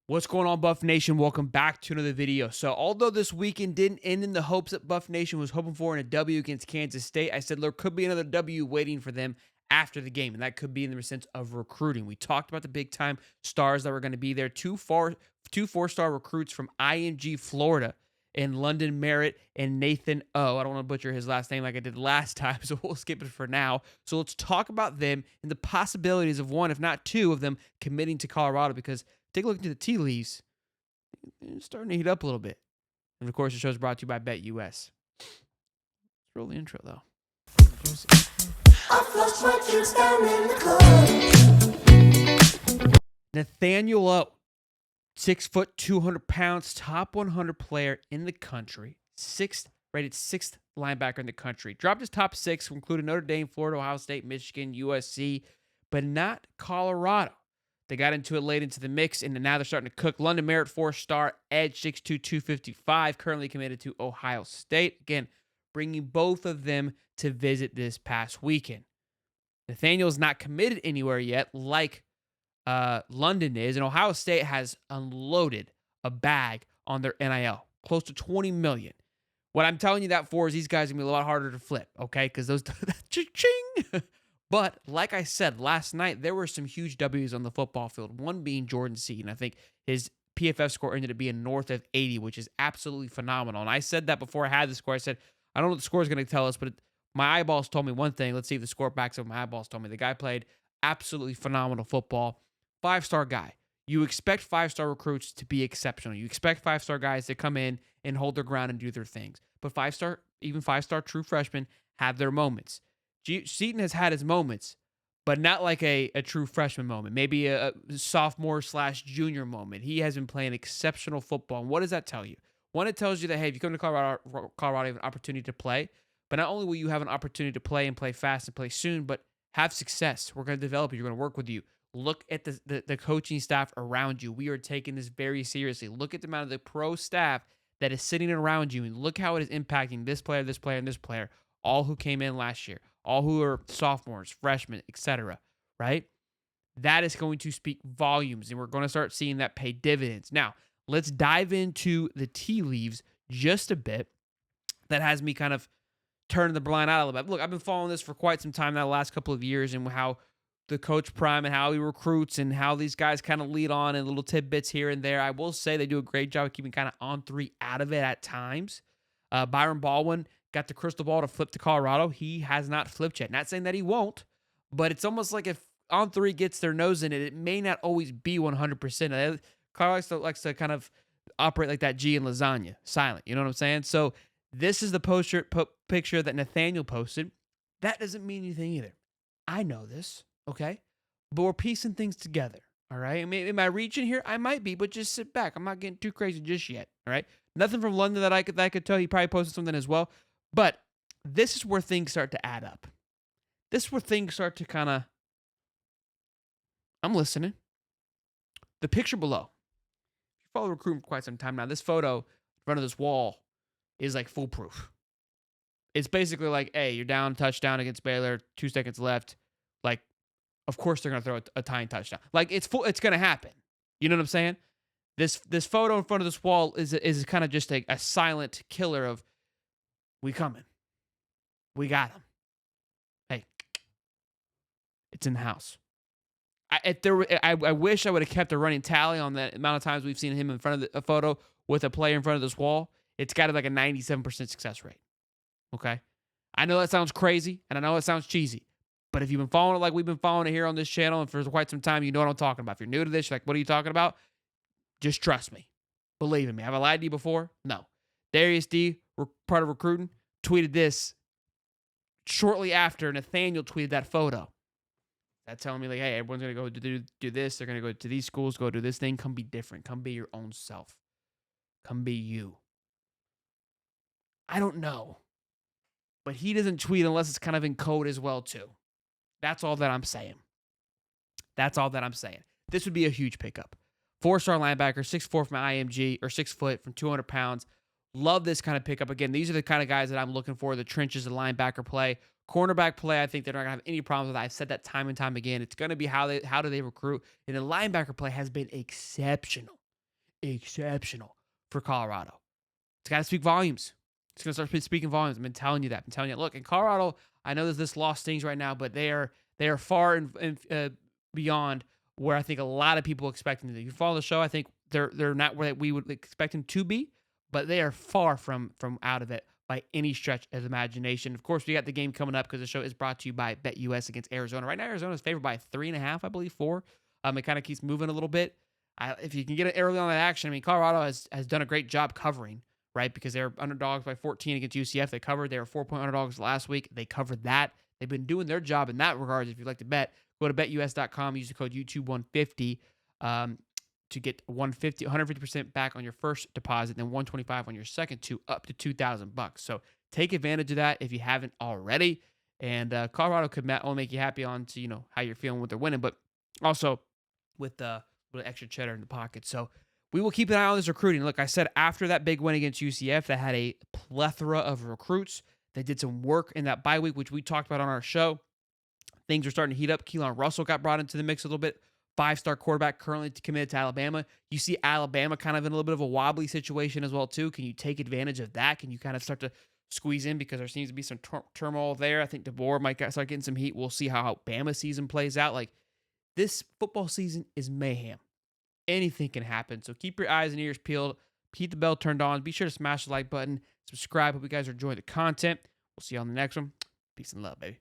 What's going on, Buff Nation? Welcome back to another video. So, although this weekend didn't end in the hopes that Buff Nation was hoping for in a W against Kansas State, I said there could be another W waiting for them after the game, and that could be in the sense of recruiting. We talked about the big-time stars that were going to be there. Two four-star recruits from IMG, Florida, in London Merritt and Nathan O. I don't want to butcher his last name like I did last time, so we'll skip it for now. So let's talk about them and the possibilities of one, if not two, of them committing to Colorado, because take a look into the tea leaves. It's starting to heat up a little bit. And of course, the show is brought to you by BetUS. Let's roll the intro, though. Nathaniel O, 6 foot, 200 pounds, top 100 player in the country, rated sixth linebacker in the country. Dropped his top six, including Notre Dame, Florida, Ohio State, Michigan, USC, but not Colorado. They got into it late into the mix, and now they're starting to cook. London Merritt, 4-star, edge, 6'2", 255, currently committed to Ohio State. Again, bringing both of them to visit this past weekend. Nathaniel's not committed anywhere yet, like London is, and Ohio State has unloaded a bag on their NIL, close to $20 million. What I'm telling you that for is these guys are going to be a lot harder to flip, okay? Because those, ching. But like I said, last night, there were some huge W's on the football field, one being Jordan Seaton. I think his PFF score ended up being north of 80, which is absolutely phenomenal. And I said that before I had the score. I said, I don't know what the score is going to tell us, but my eyeballs told me one thing. Let's see if the score backs up what my eyeballs told me. The guy played absolutely phenomenal football. 5-star guy. You expect 5-star recruits to be exceptional. You expect 5-star guys to come in and hold their ground and do their things. But 5-star true freshmen have their moments. Seaton has had his moments, but not like a true freshman moment. Maybe a sophomore/junior moment. He has been playing exceptional football. And what does that tell you? One, it tells you that, hey, if you come to Colorado, you have an opportunity to play. But not only will you have an opportunity to play and play fast and play soon, but have success. We're going to develop you. We're going to work with you. Look at the coaching staff around you. We are taking this very seriously. Look at the amount of the pro staff that is sitting around you, and look how it is impacting this player, this player, and this player, all who came in last year, all who are sophomores, freshmen, etc., right? That is going to speak volumes, and we're going to start seeing that pay dividends. Now, let's dive into the tea leaves just a bit. That has me kind of turning the blind eye a little bit. Look, I've been following this for quite some time now, the last couple of years, and how the coach prime and how he recruits and how these guys kind of lead on and little tidbits here and there. I will say they do a great job of keeping kind of on three out of it at times. Byron Baldwin got the crystal ball to flip to Colorado. He has not flipped yet. Not saying that he won't, but it's almost like if on three gets their nose in it, it may not always be 100%. Colorado likes to kind of operate like that G in lasagna, silent. You know what I'm saying? So this is the picture that Nathaniel posted. That doesn't mean anything either. I know this. Okay, but we're piecing things together, all right? I mean, am I reaching here? I might be, but just sit back. I'm not getting too crazy just yet, all right? Nothing from London that I could tell. He probably posted something as well, but this is where things start to add up. This is where things start to kind of, I'm listening. The picture below. If you follow Recruitment for quite some time now, this photo in front of this wall is like foolproof. It's basically like, hey, you're down, touchdown against Baylor, 2 seconds left, like, of course they're going to throw a tying touchdown. Like, it's going to happen. You know what I'm saying? This photo in front of this wall is kind of just a silent killer of, we coming. We got him. Hey, it's in the house. I wish I would have kept a running tally on the amount of times we've seen him in front of a photo with a player in front of this wall. It's got like a 97% success rate. Okay? I know that sounds crazy, and I know it sounds cheesy. But if you've been following it like we've been following it here on this channel and for quite some time, you know what I'm talking about. If you're new to this, you're like, what are you talking about? Just trust me. Believe in me. Have I lied to you before? No. Darius D, part of Recruiting, tweeted this shortly after Nathaniel tweeted that photo. That's telling me, like, hey, everyone's going to go do this. They're going to go to these schools, go do this thing. Come be different. Come be your own self. Come be you. I don't know. But he doesn't tweet unless it's kind of in code as well, too. That's all that I'm saying. This would be a huge pickup. 4-star linebacker, 6'4" from IMG, or 6 foot from 200 pounds. Love this kind of pickup. Again, these are the kind of guys that I'm looking for, the trenches of linebacker play. Cornerback play, I think they're not going to have any problems with that. I've said that time and time again. It's going to be how do they recruit. And the linebacker play has been exceptional. exceptional for Colorado. It's got to speak volumes. It's going to start speaking volumes. I've been telling you that. I'm telling you, look, in Colorado, I know that this loss stings right now, but they are far and beyond where I think a lot of people expect them to be. If you follow the show, I think they're not where we would expect them to be, but they are far from out of it by any stretch of imagination. Of course, we got the game coming up because the show is brought to you by BetUS against Arizona. Right now, Arizona is favored by 3.5, I believe, 4. It kind of keeps moving a little bit. If you can get it early on that action, I mean, Colorado has done a great job covering, right? Because they're underdogs by 14 against UCF. They covered. They were 4-point underdogs last week. They covered that. They've been doing their job in that regards. If you'd like to bet, go to betus.com, use the code YouTube150 to get 150% back on your first deposit, then 125 on your second two, up to $2,000. So take advantage of that if you haven't already. And Colorado could only make you happy on to how you're feeling with their winning, but also with the extra cheddar in the pocket. So we will keep an eye on this recruiting. Look, I said after that big win against UCF, they had a plethora of recruits. They did some work in that bye week, which we talked about on our show. Things are starting to heat up. Keelan Russell got brought into the mix a little bit. 5-star quarterback currently committed to Alabama. You see Alabama kind of in a little bit of a wobbly situation as well, too. Can you take advantage of that? Can you kind of start to squeeze in because there seems to be some turmoil there? I think DeBoer might start getting some heat. We'll see how Bama season plays out. Like, this football season is mayhem. Anything can happen. So keep your eyes and ears peeled. Keep the bell turned on. Be sure to smash the like button. Subscribe. Hope you guys are enjoying the content. We'll see you on the next one. Peace and love, baby.